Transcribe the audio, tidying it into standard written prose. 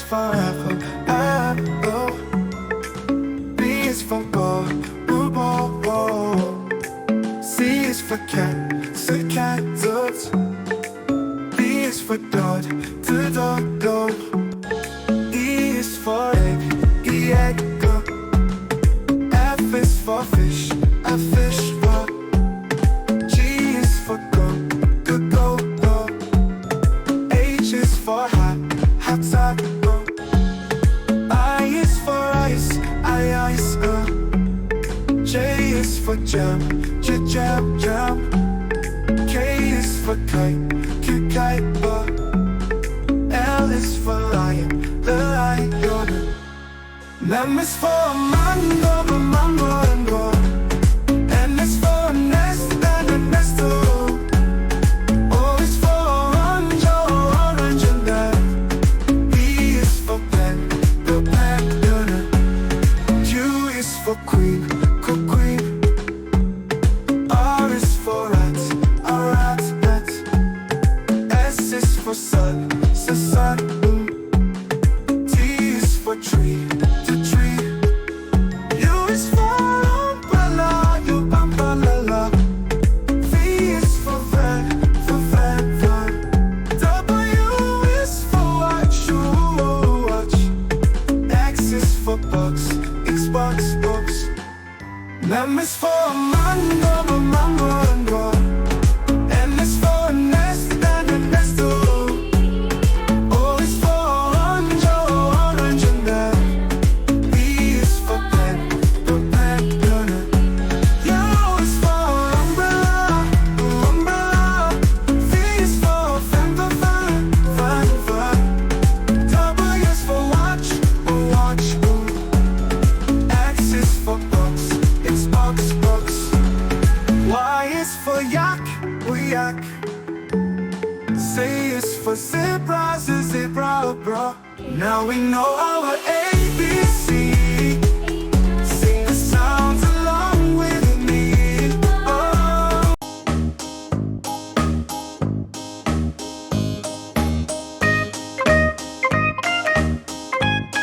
for apple, apple. B is for ball, ball, ball. C is for cat, so cat, dot. D is for dog, dog, dog. E is for egg, egg, go. F is for fish, a fish, go. G is for go, go, go. H is for hat, hat, go. I is for ice, ice, J is for jam, jam, jam. K is for kite, kite, L is for lion, the lion. M is for mango, mango. N is for nest, and a nest, O is for orange, orange, and then P is for pen, the pen. Q is for queen, queen. R is for rat, a rat, rat. S is for sun, sun. T is for tree, tree. U is for umbrella, umbrella. V is for van, van. W is for watch, watch. X is for box, Xbox, box. M is for mango, mango. N is for nest, and a nest, O is for orange, orange, and then P is for pen, pen. U is for umbrella, umbrella. V is for fan, fan. W is for watch, watch. X is for box, Xbox, box. Y is for yak, yak. Z is for zebra, zebra, bro. Now we know our age.